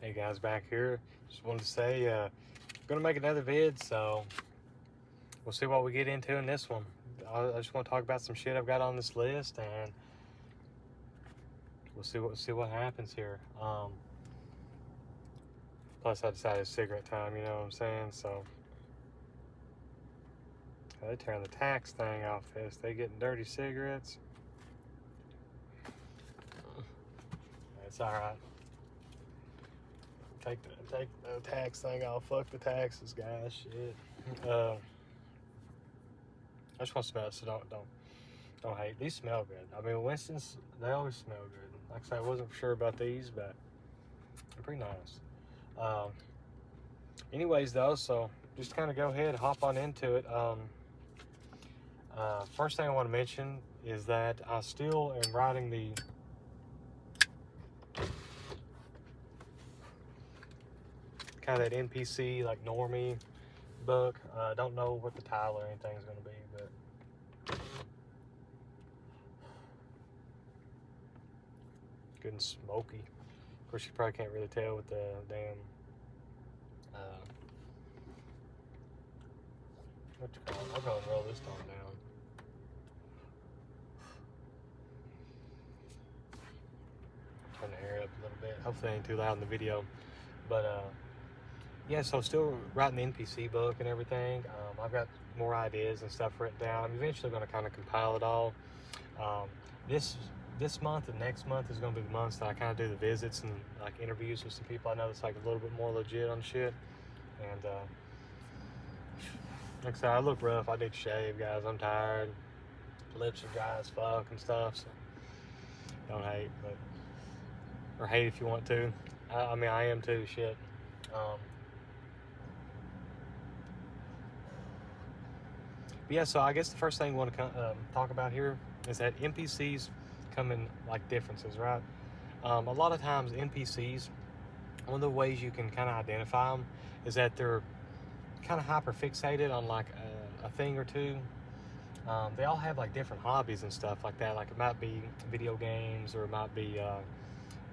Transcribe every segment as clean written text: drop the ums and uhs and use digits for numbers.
Hey guys, back here. Just wanted to say, gonna make another vid, so we'll see what we get into in this one. I just want to talk about some shit I've got on this list, and we'll see what happens here. Plus, I decided it's cigarette time. You know what I'm saying? So they turn the tax thing off this. They getting dirty cigarettes. It's all right. Take the tax thing off. Fuck the taxes, guys. Shit. I just want to smell it, so don't hate. These smell good. I mean, Winston's, they always smell good. Like I said, I wasn't sure about these, but they're pretty nice. Anyways, though, so just kind of go ahead and hop on into it. First thing I want to mention is that I still am writing the kind of that NPC, like normie book. I don't know what the title or anything is going to be, but good and smoky. Of course, you probably can't really tell with the damn what you call it? I'll go and roll this one down. Turn the hair up a little bit. Hopefully it ain't too loud in the video. But yeah, so still writing the NPC book and everything. I've got more ideas and stuff written down. I'm eventually going to kind of compile it all. This month and next month is going to be the months that I kind of do the visits and like interviews with some people I know that's like a little bit more legit on shit. And like I said, I look rough. I need to shave, guys. I'm tired. Lips are dry as fuck and stuff. So don't hate, or hate if you want to. I mean, I am too. Shit. But yeah, so I guess the first thing we want to talk about here is that NPCs come in like differences, right? A lot of times NPCs, one of the ways you can kind of identify them is that they're kind of hyper fixated on like a thing or two. They all have like different hobbies and stuff like that. Like it might be video games, or it might be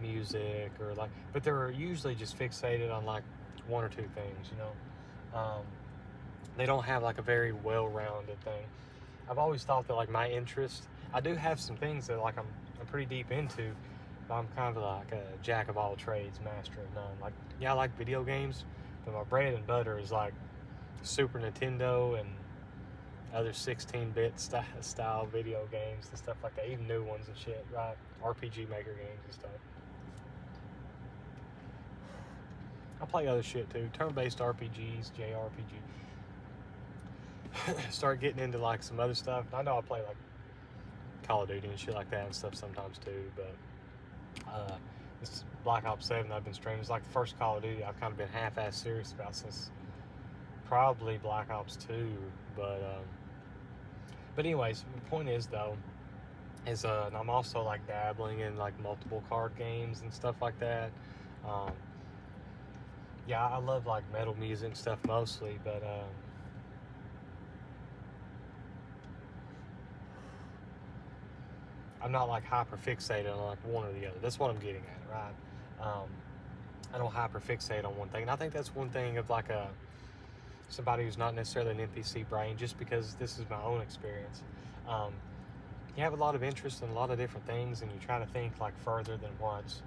music, or like, but they're usually just fixated on like one or two things, you know. They don't have like a very well-rounded thing. I've always thought that like my interest, I do have some things that like I'm pretty deep into, but I'm kind of like a jack of all trades, master of none. Like, yeah, I like video games, but my bread and butter is like Super Nintendo and other 16-bit style video games and stuff like that, even new ones and shit, right? RPG Maker games and stuff. I play other shit too, turn-based RPGs, JRPG. Start getting into like some other stuff. I know I play like Call of Duty and shit like that and stuff sometimes too, but this Black Ops 7 I've been streaming. It's like the first Call of Duty I've kind of been half-ass serious about since probably Black Ops 2, but anyways, the point is though, is I'm also like dabbling in like multiple card games and stuff like that. Yeah, I love like metal music and stuff mostly, but I'm not like hyper fixated on like one or the other. That's what I'm getting at, right? I don't hyper fixate on one thing, and I think that's one thing of like somebody who's not necessarily an NPC brain, just because this is my own experience. You have a lot of interest in a lot of different things, and you try to think like further than what's,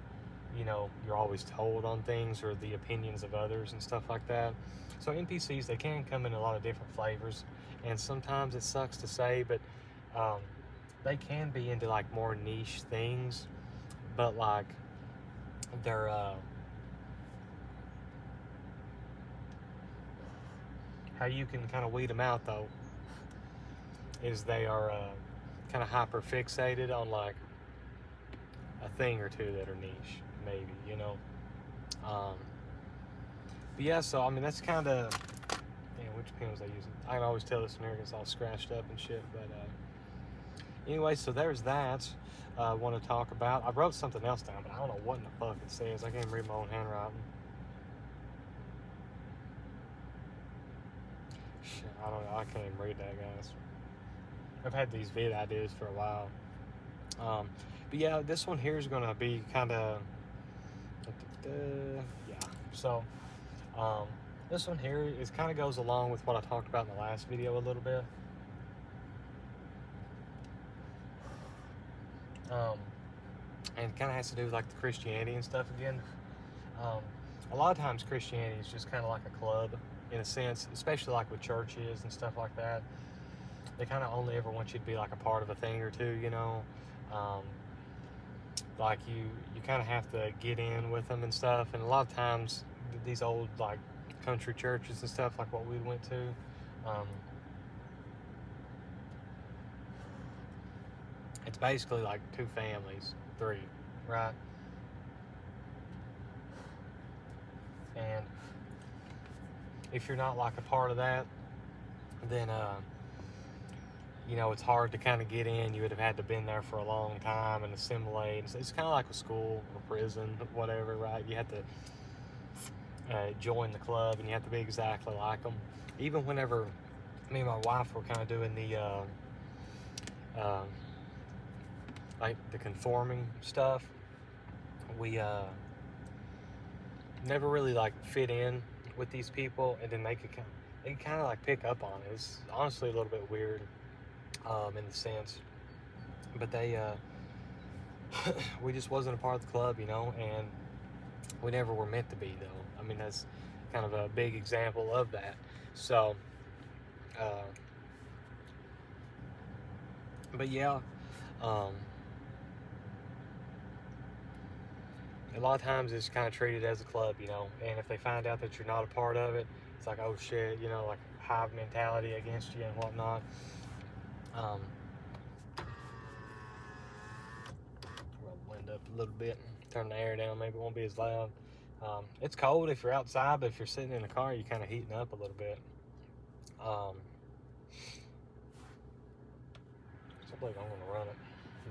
you know, you're always told on things, or the opinions of others and stuff like that. So NPCs, they can come in a lot of different flavors, and sometimes it sucks to say, but they can be into like more niche things, but like they're how you can kind of weed them out though is they are kind of hyper fixated on like a thing or two that are niche, maybe, you know. But yeah, so I mean that's kind of, damn, which pen was I using? I can always tell this one here gets all scratched up and shit, but anyway, so there's that. I want to talk about. I wrote something else down, but I don't know what in the fuck it says. I can't even read my own handwriting. Shit, I don't know. I can't even read that, guys. I've had these vid ideas for a while. But yeah, this one here is going to be kind of, yeah, So this one here is kind of goes along with what I talked about in the last video a little bit. And it kind of has to do with like the Christianity and stuff again. A lot of times Christianity is just kind of like a club in a sense, especially like with churches and stuff like that. They kind of only ever want you to be like a part of a thing or two, you know. Like you kind of have to get in with them and stuff. And a lot of times these old like country churches and stuff like what we went to, it's basically like 2 families, 3, right? And if you're not like a part of that, then you know, it's hard to kind of get in. You would have had to been there for a long time and assimilate. It's kind of like a school or prison, whatever, right? You have to join the club, and you have to be exactly like them. Even whenever me and my wife were kind of doing the like the conforming stuff, we never really like fit in with these people, and then they could kind of like pick up on it. It's honestly a little bit weird in the sense, but they we just wasn't a part of the club, you know, and we never were meant to be, though. I mean, that's kind of a big example of that. So but yeah, a lot of times it's kind of treated as a club, you know, and if they find out that you're not a part of it, it's like, oh shit, you know, like hive mentality against you and whatnot. We'll wind up a little bit, turn the air down, maybe it won't be as loud. It's cold if you're outside, but if you're sitting in the car, you're kind of heating up a little bit. So I believe I'm going to run it a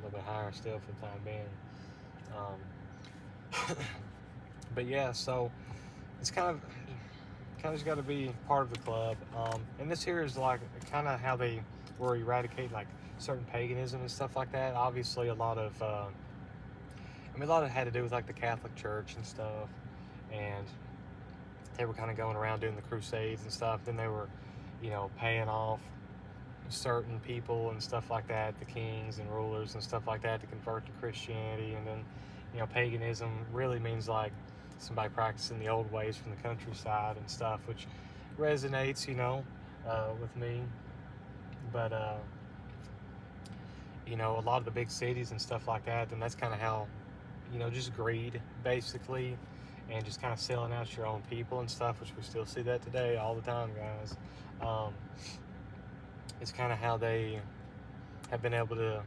little bit higher still for the time being. But yeah, so it's kind of just got to be part of the club. And this here is like kind of how they were eradicating like certain paganism and stuff like that. Obviously, a lot of a lot of it had to do with like the Catholic Church and stuff, and they were kind of going around doing the crusades and stuff. Then they were, you know, paying off certain people and stuff like that, the kings and rulers and stuff like that, to convert to Christianity. And then, you know, paganism really means like somebody practicing the old ways from the countryside and stuff, which resonates, you know, with me. But you know, a lot of the big cities and stuff like that, then that's kind of how, you know, just greed basically, and just kind of selling out your own people and stuff, which we still see that today all the time, guys. It's kind of how they have been able to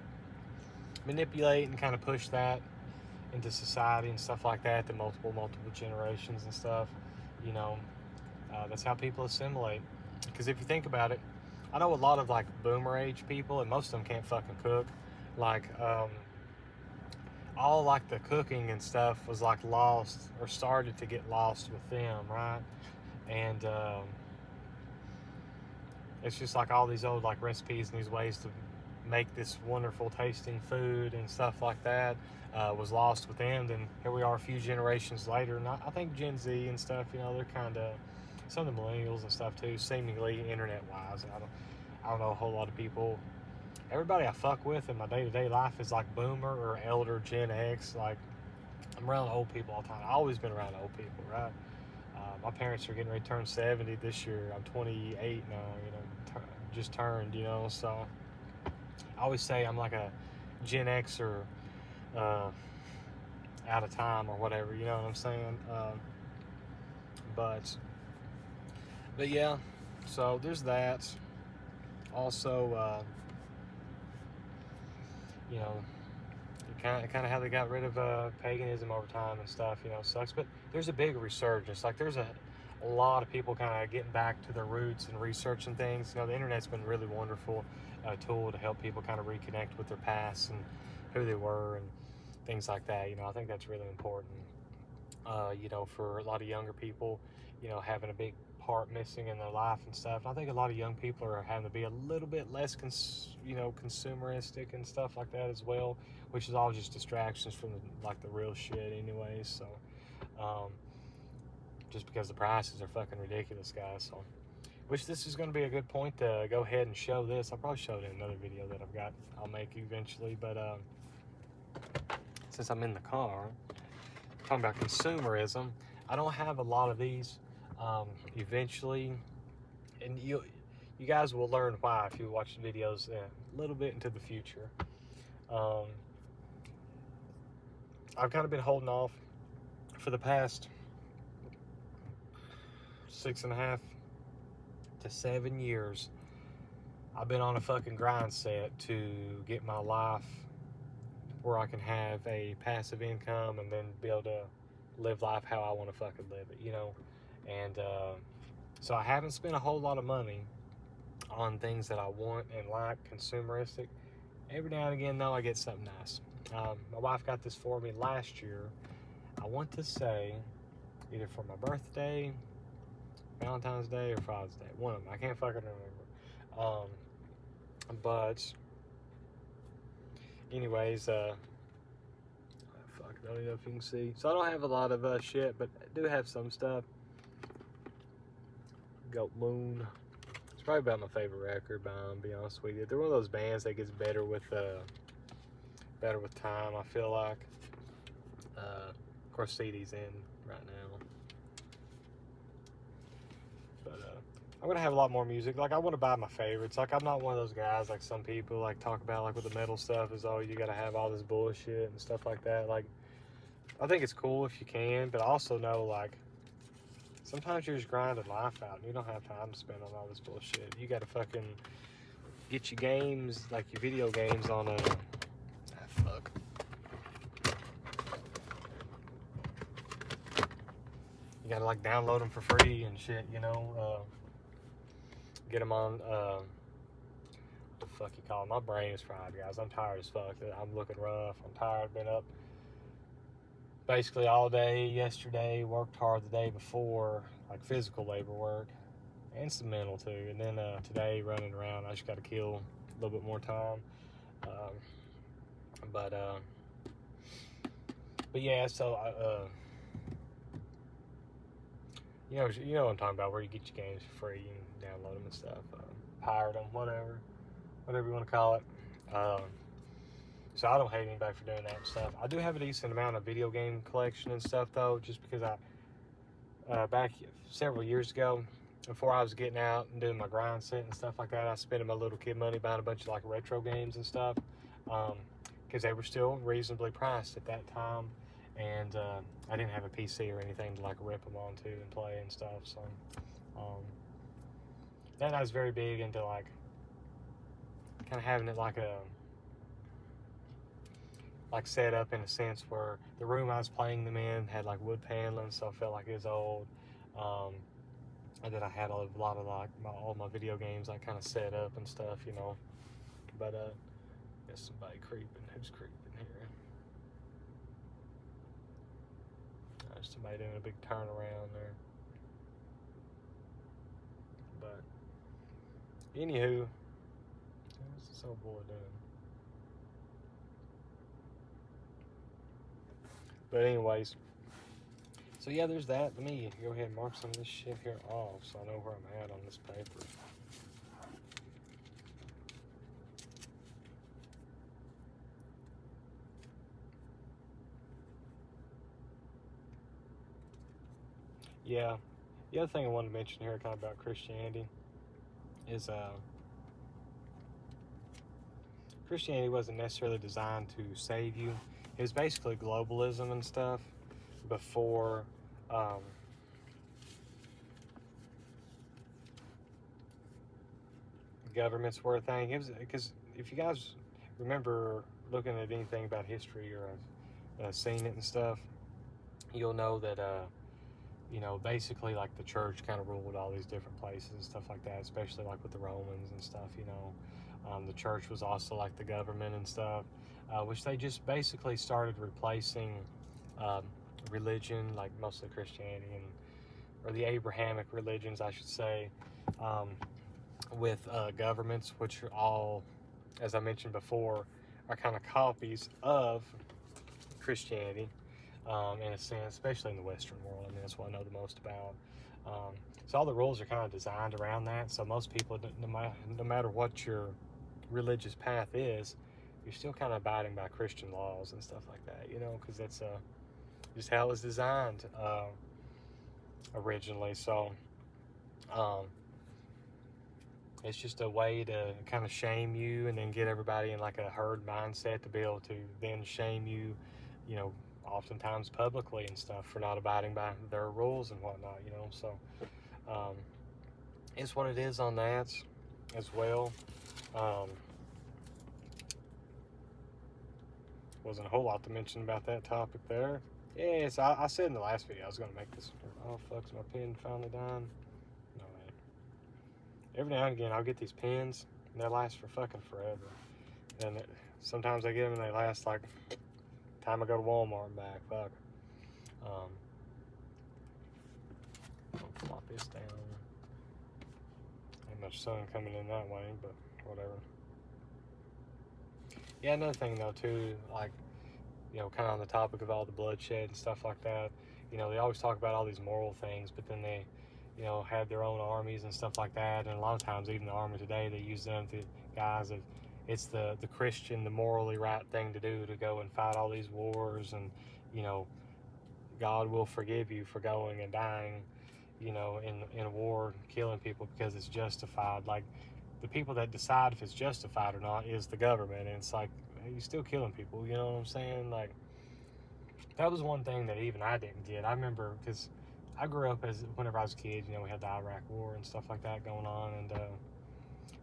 manipulate and kind of push that into society and stuff like that, to multiple generations and stuff. You know, that's how people assimilate. Because if you think about it, I know a lot of like boomer age people, and most of them can't fucking cook. Like all like the cooking and stuff was like lost, or started to get lost with them, right? And it's just like all these old like recipes and these ways to make this wonderful tasting food and stuff like that was lost with them. Then here we are a few generations later, and I think Gen Z and stuff, you know, they're kind of, some of the millennials and stuff too, seemingly internet wise. I don't know a whole lot of people. Everybody I fuck with in my day-to-day life is like boomer or elder, Gen X. Like, I'm around old people all the time. I've always been around old people, right? My parents are getting ready to turn 70 this year. I'm 28 now, you know, just turned, you know, so I always say I'm like a Gen Xer out of time or whatever, you know what I'm saying? But yeah, so there's that. Also, you know, kind of how they got rid of paganism over time and stuff, you know, sucks. But there's a big resurgence. Like, there's a lot of people kind of getting back to their roots and researching things. You know, the internet's been a really wonderful tool to help people kind of reconnect with their past and who they were and things like that. You know, I think that's really important. You know, for a lot of younger people, you know, having a big part missing in their life and stuff. And I think a lot of young people are having to be a little bit less, consumeristic and stuff like that as well, which is all just distractions from the real shit anyways. So, just because the prices are fucking ridiculous, guys. So, which this is going to be a good point to go ahead and show this. I'll probably show it in another video that I'll make eventually. But since I'm in the car, talking about consumerism, I don't have a lot of these. Eventually, and you guys will learn why if you watch the videos a little bit into the future. I've kind of been holding off for the past 6.5 to 7 years. I've been on a fucking grind set to get my life where I can have a passive income and then be able to live life how I want to fucking live it, you know? And so I haven't spent a whole lot of money on things that I want and like, consumeristic. Every now and again, though, I get something nice. My wife got this for me last year. I want to say either for my birthday, Valentine's Day, or Father's Day. One of them. I can't fucking remember. But anyways, fuck, I don't know if you can see. So I don't have a lot of shit, but I do have some stuff. Goat Moon. It's probably about my favorite record by them, to be honest with you. They're one of those bands that gets better with time, I feel like. Of course, CD's in right now. But I'm gonna have a lot more music. Like, I want to buy my favorites. Like, I'm not one of those guys like some people like talk about, like with the metal stuff, is oh, you gotta have all this bullshit and stuff like that. Like, I think it's cool if you can, but I also know, like, sometimes you're just grinding life out and you don't have time to spend on all this bullshit. You gotta fucking get your games, like your video games, on a fuck. You gotta like download them for free and shit, you know. Get them on what the fuck you call it? My brain is fried, guys. I'm tired as fuck. I'm looking rough. I'm tired. Been up basically all day yesterday. Worked hard the day before, like physical labor work and some mental too. And then today running around. I just got to kill a little bit more time. But yeah. So you know what I'm talking about, where you get your games for free and download them and stuff, pirate them, whatever you want to call it. So I don't hate anybody for doing that and stuff. I do have a decent amount of video game collection and stuff though, just because I back several years ago, before I was getting out and doing my grind set and stuff like that, I spent my little kid money buying a bunch of like retro games and stuff, because they were still reasonably priced at that time. And I didn't have a PC or anything to like rip them onto and play and stuff. So then I was very big into like kind of having it like set up in a sense where the room I was playing them in had like wood paneling, so I felt like it was old. And then I had a lot of like all my video games like kind of set up and stuff, you know. But there's somebody creeping. Who's creeping here? There's somebody doing a big turnaround there. But anywho, what's this old boy doing? But anyways, so yeah, there's that. Let me go ahead and mark some of this shit here off so I know where I'm at on this paper. Yeah, the other thing I wanted to mention here kind of about Christianity is Christianity wasn't necessarily designed to save you. It was basically globalism and stuff before governments were a thing. It was because if you guys remember looking at anything about history or seen it and stuff, you'll know that you know, basically like the church kind of ruled all these different places and stuff like that, especially like with the Romans and stuff, you know. The church was also like the government and stuff, which they just basically started replacing religion, like mostly Christianity or the Abrahamic religions, I should say, with governments, which are all, as I mentioned before, are kind of copies of Christianity. in a sense, especially in the Western world. I mean, that's what I know the most about. So all the rules are kind of designed around that. So most people, no matter what your religious path is, you're still kind of abiding by Christian laws and stuff like that, you know, because that's just how it was designed originally. So it's just a way to kind of shame you and then get everybody in like a herd mindset to be able to then shame you, you know, oftentimes publicly and stuff for not abiding by their rules and whatnot, you know. So it's what it is on that as well. Wasn't a whole lot to mention about that topic there. Yes, I said in the last video I was going to make this. Oh, fuck's my pen finally dying? No, man. Every now and again I'll get these pens and they last for fucking forever. And sometimes I get them and they last like time I go to Walmart and back. Fuck. I'll flop this down. Ain't much sun coming in that way, but whatever. Yeah, another thing though too, like, you know, kind of on the topic of all the bloodshed and stuff like that, you know, they always talk about all these moral things, but then they, you know, had their own armies and stuff like that. And a lot of times, even the army today, they use them to guise of it's the Christian, the morally right thing to do, to go and fight all these wars, and, you know, God will forgive you for going and dying, you know, in a war, killing people because it's justified. Like, the people that decide if it's justified or not is the government, and it's like, you're still killing people, you know what I'm saying? Like, that was one thing that even I didn't get. I remember, because I grew up whenever I was a kid, you know, we had the Iraq War and stuff like that going on, and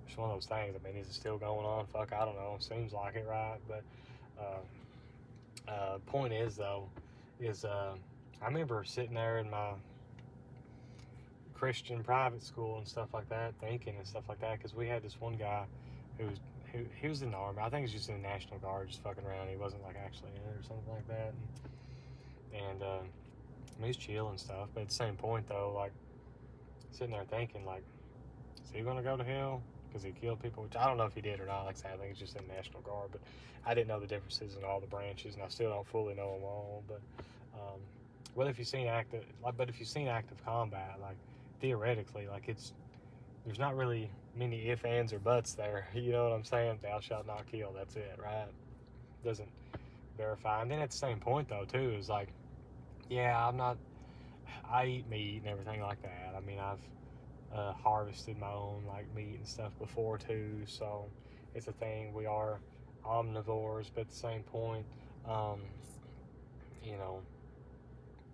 it's one of those things. I mean, is it still going on? Fuck, I don't know. Seems like it, right? But point is, though, is I remember sitting there in my Christian private school and stuff like that, thinking and stuff like that, because we had this one guy who was in the army. I think he was just in the National Guard, just fucking around. He wasn't like actually in it or something like that. And I mean, he's chill and stuff, but at the same point though, like, sitting there thinking, like, is he gonna go to hell because he killed people? Which I don't know if he did or not. Like I said, I think he's just in the National Guard, but I didn't know the differences in all the branches, and I still don't fully know them all. But well, if you've seen active combat, like, theoretically, like, there's not really many ifs, ands, or buts there. You know what I'm saying? Thou shalt not kill. That's it, right? Doesn't verify. And then at the same point though too, is like, yeah, I eat meat and everything like that. I mean, I've harvested my own like meat and stuff before too, so it's a thing. We are omnivores, but at the same point, you know,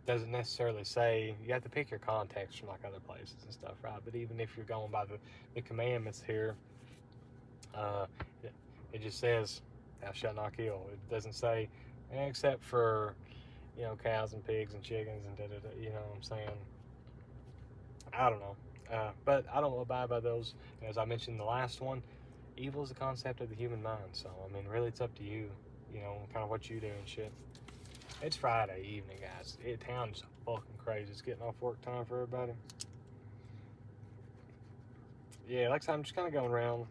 doesn't necessarily say, you have to pick your context from like other places and stuff, right? But even if you're going by the commandments here, it just says thou shalt not kill. It doesn't say except for, you know, cows and pigs and chickens and you know what I'm saying? I don't know, but I don't abide by those. As I mentioned in the last one, evil is the concept of the human mind. So I mean, really, it's up to you, you know, kind of what you do and shit. It's Friday evening, guys. Town's fucking crazy. It's getting off work time for everybody. Yeah, like I said, I'm just kind of going around.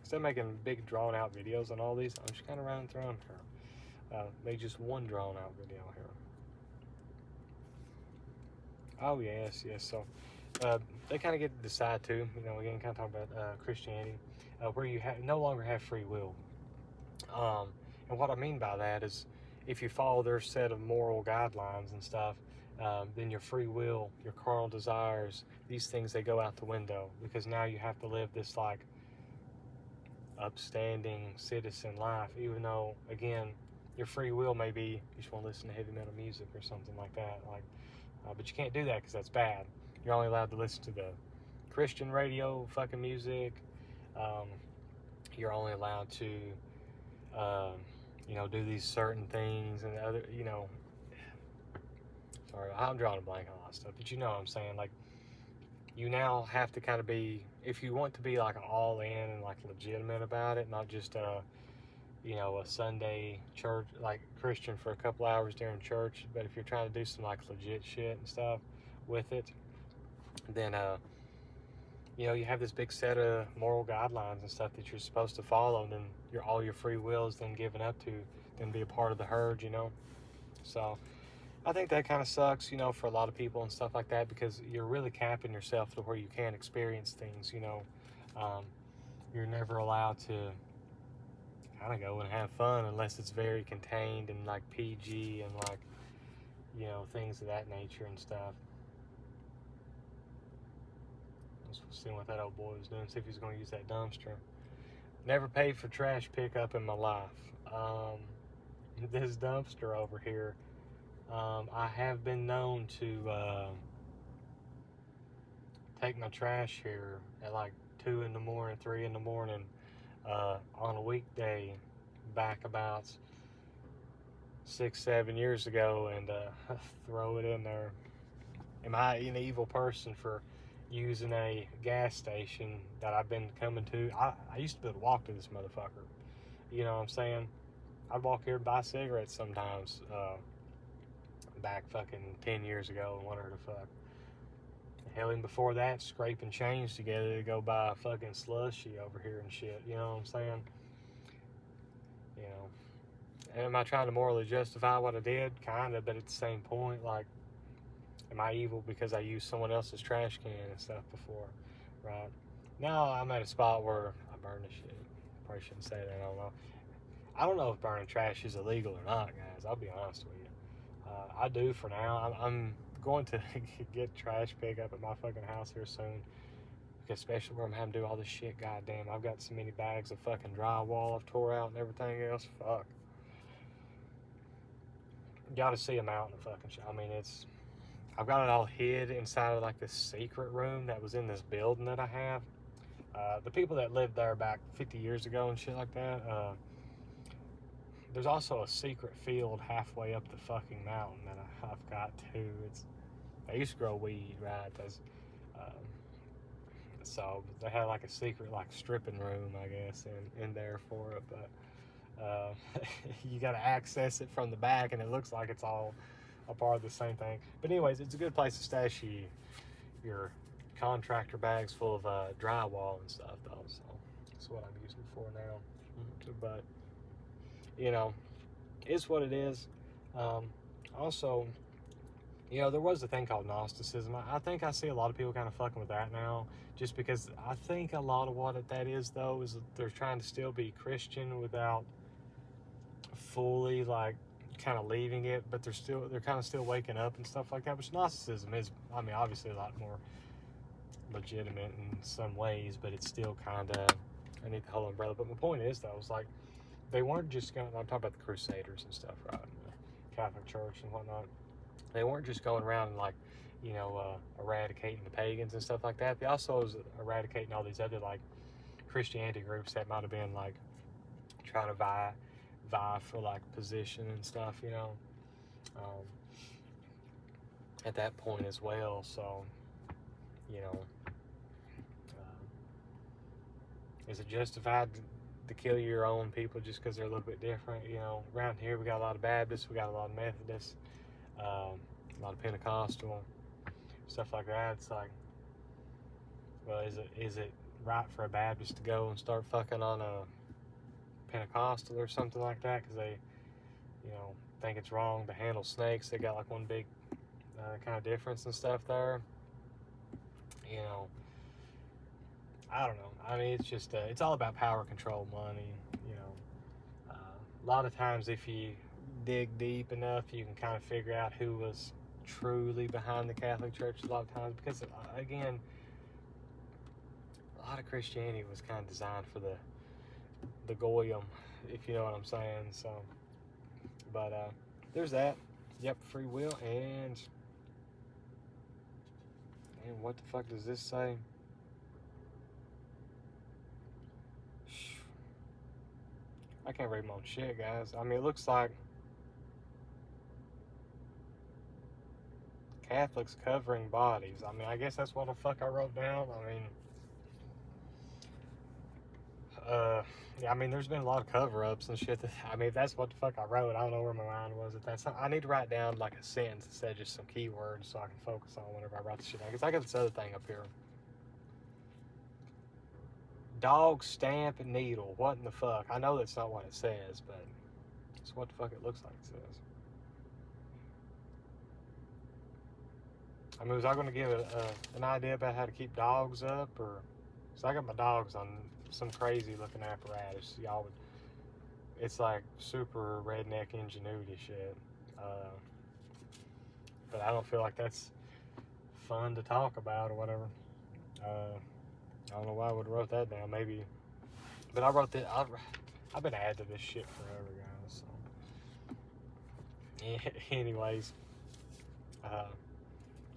Instead of making big drawn out videos on all these, I'm just kind of running through them here. Make just one drawn out video here. Oh, yes. So they kind of get to decide too, you know, again, kind of talking about Christianity, where you no longer have free will. And what I mean by that is, if you follow their set of moral guidelines and stuff, then your free will, your carnal desires, these things, they go out the window, because now you have to live this like upstanding citizen life, even though, again, your free will may be you just want to listen to heavy metal music or something like that, like, but you can't do that because that's bad. You're only allowed to listen to the Christian radio fucking music. You're only allowed to you know, do these certain things and other, you know, sorry, I'm drawing a blank on a lot of stuff, but you know what I'm saying? Like, you now have to kind of be, if you want to be like all in and like legitimate about it, not just you know, a Sunday church, like Christian for a couple hours during church, but if you're trying to do some like legit shit and stuff with it, then you know, you have this big set of moral guidelines and stuff that you're supposed to follow, and then all your free will is then given up to then be a part of the herd, you know. So I think that kind of sucks, you know, for a lot of people and stuff like that, because you're really capping yourself to where you can't experience things, you know. Um, you're never allowed to kind of go and have fun unless it's very contained and like PG and like, you know, things of that nature and stuff. Let's see what that old boy was doing, see if he's going to use that dumpster. Never paid for trash pickup in my life. This dumpster over here, I have been known to take my trash here at like 2 in the morning, 3 in the morning on a weekday back about 6, 7 years ago and throw it in there. Am I an evil person for using a gas station that I've been coming to? I used to be able to walk to this motherfucker. You know what I'm saying? I'd walk here and buy cigarettes sometimes back fucking 10 years ago and wonder the fuck. Hell, even before that, scraping change together to go buy a fucking slushy over here and shit. You know what I'm saying? You know, am I trying to morally justify what I did? Kinda, but at the same point, like, am I evil because I used someone else's trash can and stuff before, right? Now I'm at a spot where I burn the shit. Probably shouldn't say that. I don't know if burning trash is illegal or not, guys. I'll be honest with you. I do for now. I'm going to get trash pickup at my fucking house here soon. Especially where I'm having to do all this shit. Goddamn, I've got so many bags of fucking drywall I've tore out and everything else. Fuck. Gotta see them out in the fucking shit. I mean, I've got it all hid inside of like this secret room that was in this building that I have. The people that lived there back 50 years ago and shit like that, there's also a secret field halfway up the fucking mountain that I've got too. They used to grow weed, right? So they had like a secret like stripping room, I guess, in there for it. But you got to access it from the back, and it looks like it's all a part of the same thing. But anyways, it's a good place to stash your contractor bags full of drywall and stuff, though. So that's what I'm using for now. But you know, it's what it is. Also, you know, there was a thing called Gnosticism. I think I see a lot of people kind of fucking with that now, just because I think a lot of what that is, though, is they're trying to still be Christian without fully, like, kind of leaving it, but they're kind of still waking up and stuff like that. Which Gnosticism is, I mean, obviously a lot more legitimate in some ways, but it's still kind of underneath the whole umbrella. But my point is, though, it's like they weren't just going. I'm talking about the Crusaders and stuff, right? The Catholic Church and whatnot. They weren't just going around and like, you know, eradicating the pagans and stuff like that. They also was eradicating all these other like Christianity groups that might have been like trying to vie for like position and stuff, you know, at that point as well. So, you know, is it justified to kill your own people just because they're a little bit different? You know, around here we got a lot of Baptists, we got a lot of Methodists, a lot of Pentecostal, stuff like that. It's like, well, is it right for a Baptist to go and start fucking on a Pentecostal or something like that because they, you know, think it's wrong to handle snakes? They got like one big kind of difference and stuff there. You know, I don't know. I mean, it's just it's all about power, control, money. You know, a lot of times if you dig deep enough, you can kind of figure out who was truly behind the Catholic Church a lot of times, because again, a lot of Christianity was kind of designed for the goyim, if you know what I'm saying. So, but there's that. Yep, free will. And what the fuck does this say? I can't read my own shit, guys. I mean, it looks like Catholics covering bodies. I mean, I guess that's what the fuck I wrote down. I mean, yeah, I mean, there's been a lot of cover-ups and shit. I mean, if that's what the fuck I wrote, I don't know where my mind was at that. I need to write down like a sentence instead of just some keywords so I can focus on whenever I write the shit down. Because I got this other thing up here. Dog stamp needle. What in the fuck? I know that's not what it says, but it's what the fuck it looks like it says. I mean, was I going to give an idea about how to keep dogs up, or? So I got my dogs on some crazy looking apparatus. Y'all would. It's like super redneck ingenuity shit. But I don't feel like that's fun to talk about or whatever. I don't know why I would have wrote that down. Maybe, but I wrote that. I've been adding to this shit forever, guys. So, anyways,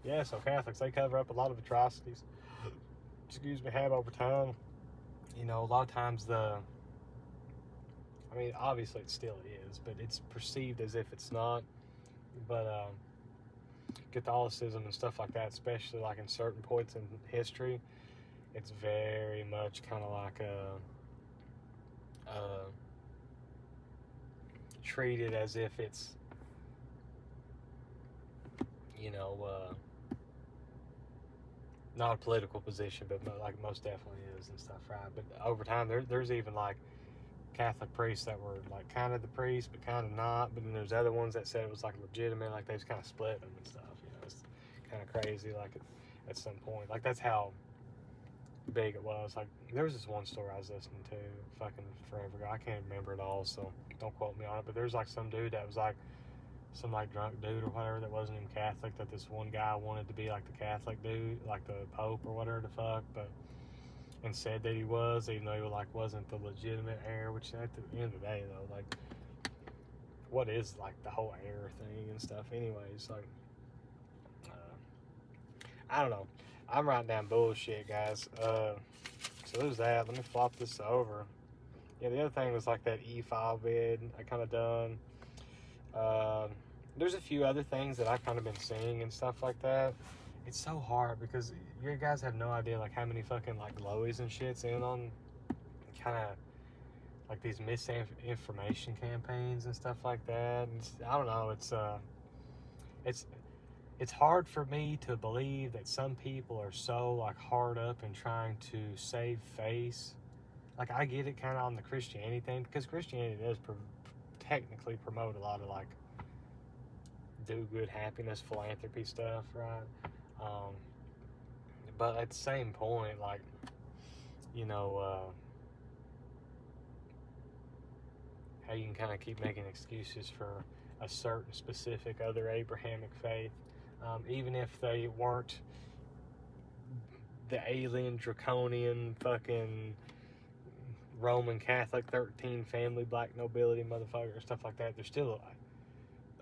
yeah. So Catholics, they cover up a lot of atrocities. Excuse me, have over time. You know, a lot of times I mean, obviously it still is, but it's perceived as if it's not. But Catholicism and stuff like that, especially like in certain points in history, it's very much kind of like treated as if it's, you know, not a political position, but like most definitely is and stuff, right? But over time, there's even like Catholic priests that were like kind of the priests, but kind of not. But then there's other ones that said it was like legitimate, like they just kind of split them and stuff. You know, it's kind of crazy. Like at some point, like that's how big it was. Like there was this one story I was listening to fucking forever ago. I can't remember it all, so don't quote me on it. But there's like some dude that was like some like drunk dude or whatever that wasn't even Catholic, that this one guy wanted to be like the Catholic dude, like the Pope or whatever the fuck, but and said that he was, even though he like wasn't the legitimate heir. Which at the end of the day, though, like what is like the whole heir thing and stuff? Anyways, like I don't know. I'm writing down bullshit, guys. So there's that. Let me flop this over. Yeah, the other thing was like that e-file vid I kind of done. There's a few other things that I've kind of been seeing and stuff like that. It's so hard because you guys have no idea like how many fucking like glowies and shits in on kind of like these misinformation campaigns and stuff like that. And I don't know. It's hard for me to believe that some people are so like hard up in trying to save face. Like I get it kind of on the Christianity thing, because Christianity does technically promote a lot of like do good, happiness, philanthropy stuff, right? But at the same point, like, you know, how you can kind of keep making excuses for a certain specific other Abrahamic faith, even if they weren't the alien, draconian, fucking Roman Catholic 13 family black nobility motherfucker, stuff like that. They're still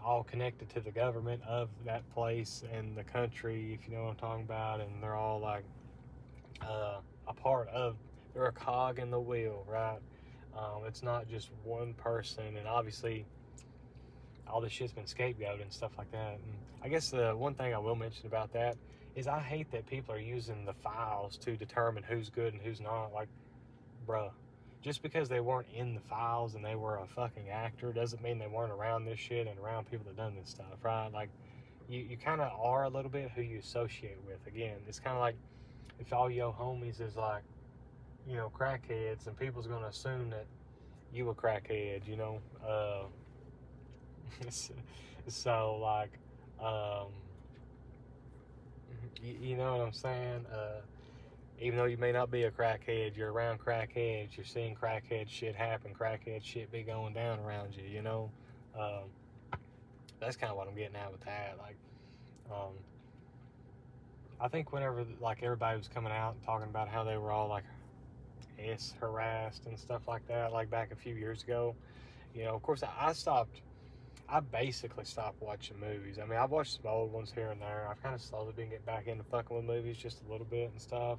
all connected to the government of that place and the country, if you know what I'm talking about, and they're all like a part of, they're a cog in the wheel, right? It's not just one person, and obviously all this shit's been scapegoated and stuff like that. And I guess the one thing I will mention about that is I hate that people are using the files to determine who's good and who's not. Like, bruh, just because they weren't in the files and they were a fucking actor doesn't mean they weren't around this shit and around people that done this stuff, right? Like, you kind of are a little bit who you associate with. Again, it's kind of like if all your homies is like, you know, crackheads, and people's going to assume that you a crackhead, you know? So, like, you know what I'm saying? Even though you may not be a crackhead, you're around crackheads, you're seeing crackhead shit happen, crackhead shit be going down around you, you know? That's kind of what I'm getting at with that. Like, I think whenever, like, everybody was coming out and talking about how they were all, like, harassed and stuff like that, like, back a few years ago, you know, of course, I basically stopped watching movies. I mean, I've watched some old ones here and there. I've kind of slowly been getting back into fucking with movies just a little bit and stuff.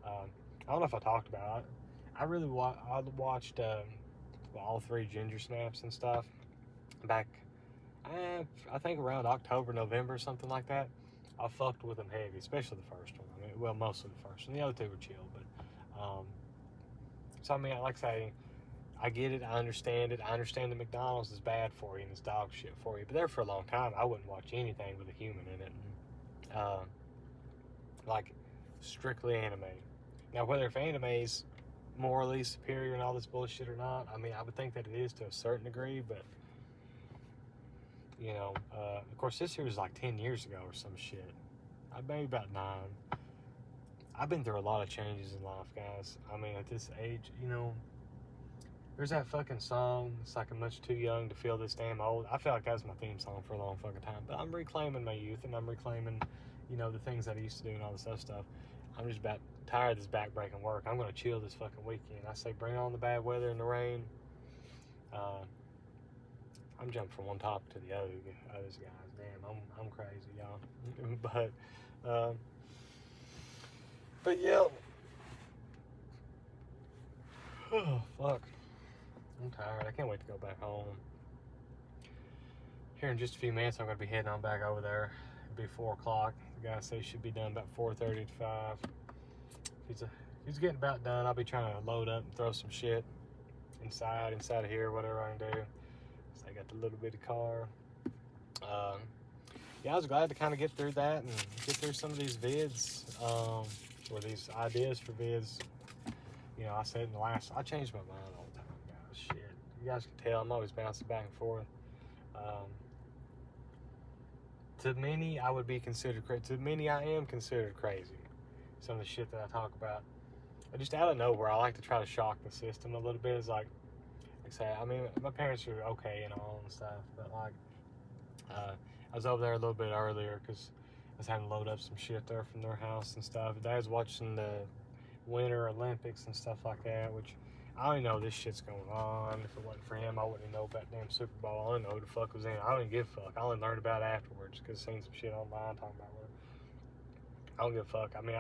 I don't know if I talked about it. I watched all 3 Ginger Snaps and stuff back, I think around October, November, something like that. I fucked with them heavy, especially the first one. I mean, well, mostly the first one. The other 2 were chill, but so I mean, like I say, I get it. I understand it. I understand that McDonald's is bad for you and it's dog shit for you. But there for a long time, I wouldn't watch anything with a human in it. Like, strictly anime. Now, whether if anime is morally superior and all this bullshit or not, I mean, I would think that it is to a certain degree. But, you know, of course, this here was like 10 years ago or some shit. maybe about 9. I've been through a lot of changes in life, guys. I mean, at this age, you know, there's that fucking song. It's like I'm much too young to feel this damn old. I feel like that was my theme song for a long fucking time. But I'm reclaiming my youth, and I'm reclaiming, you know, the things that I used to do and all this other stuff. I'm just about tired of this back-breaking work. I'm going to chill this fucking weekend. I say bring on the bad weather and the rain. I'm jumping from one topic to the other guys. Damn, I'm crazy, y'all. But yeah. Oh, fuck. I'm tired. I can't wait to go back home. Here in just a few minutes, I'm going to be heading on back over there. It'll be 4 o'clock. The guy says he should be done about 4:30 to 5. He's getting about done. I'll be trying to load up and throw some shit inside of here, whatever I can do. So I got the little bitty car. Yeah, I was glad to kind of get through that and get through some of these vids, or these ideas for vids. You know, I said in the last, I change my mind all the time, guys. Shit. You guys can tell I'm always bouncing back and forth. To many, I would be considered crazy. To many, I am considered crazy. Some of the shit that I talk about. Just out of nowhere, I like to try to shock the system a little bit. It's like I say, I mean, my parents are okay and all and stuff, but like, I was over there a little bit earlier because I was having to load up some shit there from their house and stuff. Dad's watching the Winter Olympics and stuff like that, which I don't even know this shit's going on. If it wasn't for him, I wouldn't even know about damn Super Bowl. I don't know who the fuck was in it. I don't even give a fuck. I only learned about it afterwards because I seen some shit online talking about it. I don't give a fuck. I mean,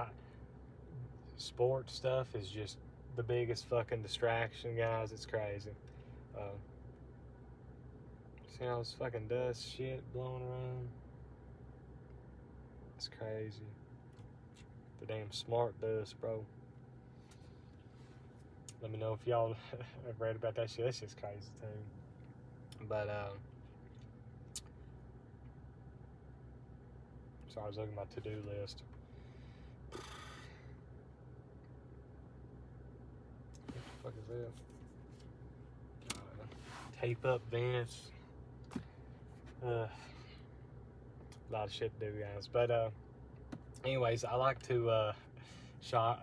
sports stuff is just the biggest fucking distraction, guys. It's crazy. See all this fucking dust shit blowing around? It's crazy. The damn smart dust, bro. Let me know if y'all have read about that shit. That shit's crazy too. But so I was looking at my to-do list. What the fuck is that? Tape up vents. A lot of shit to do, guys. But anyways, I like to shock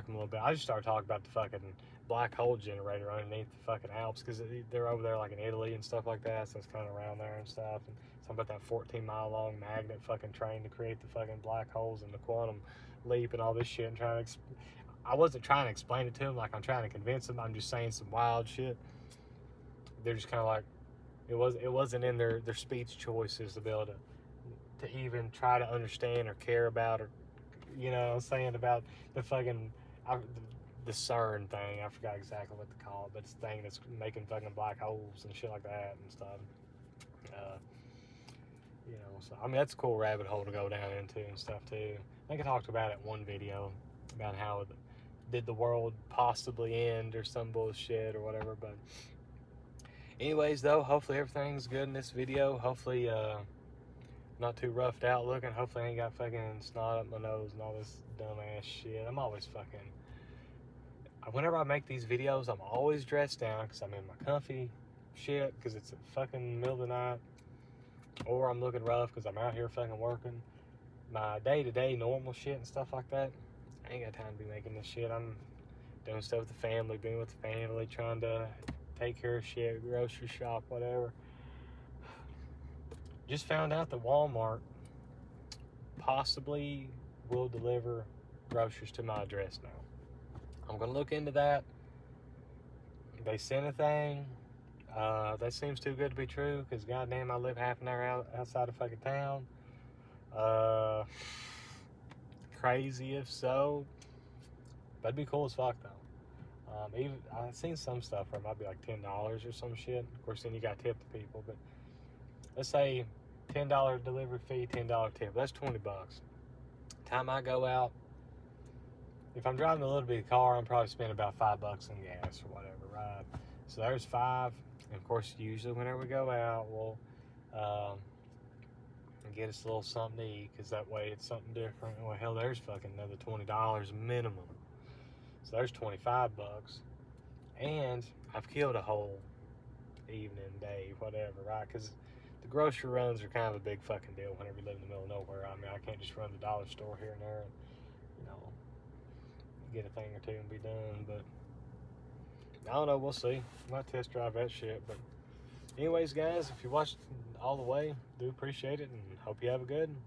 them a little bit. I just started talking about the fucking black hole generator underneath the fucking Alps because they're over there like in Italy and stuff like that, so it's kind of around there and stuff. And something about that 14-mile long magnet fucking train to create the fucking black holes and the quantum leap and all this shit. And I wasn't trying to explain it to them like I'm trying to convince them. I'm just saying some wild shit. They're just kind of like, it wasn't in their speech choices to be able to even try to understand or care about, or you know what I'm saying, about the fucking the CERN thing. I forgot exactly what to call it, but it's the thing that's making fucking black holes and shit like that and stuff. You know, so I mean that's a cool rabbit hole to go down into and stuff too. I think I talked about it in one video about how did the world possibly end or some bullshit or whatever. But anyways, though, hopefully everything's good in this video. Hopefully not too roughed out looking. Hopefully I ain't got fucking snot up my nose and all this dumbass shit. I'm always fucking, whenever I make these videos, I'm always dressed down because I'm in my comfy shit because it's a fucking middle of the night, or I'm looking rough because I'm out here fucking working. My day-to-day normal shit and stuff like that, I ain't got time to be making this shit. I'm doing stuff with the family, being with the family, trying to take care of shit, grocery shop, whatever. Just found out that Walmart possibly will deliver groceries to my address now. I'm gonna look into that. They sent a thing. That seems too good to be true because goddamn, I live half an hour outside of fucking town. Crazy if so, but it'd be cool as fuck though. Even I've seen some stuff where it might be like $10 or some shit. Of course, then you got to tip the people, but let's say $10 delivery fee, $10 tip. That's $20. Time I go out, if I'm driving a little bit of car, I'm probably spending about $5 on gas or whatever, right? So there's $5. And of course, usually whenever we go out, we'll get us a little something to eat because that way it's something different. Well, hell, there's fucking another $20 minimum. So there's $25. And I've killed a whole evening, day, whatever, right? Because the grocery runs are kind of a big fucking deal whenever you live in the middle of nowhere. I mean, I can't just run the dollar store here and there and, you know, get a thing or two and be done. But I don't know, we'll see. Might test drive that shit. But anyways, guys, if you watched all the way, do appreciate it and hope you have a good one.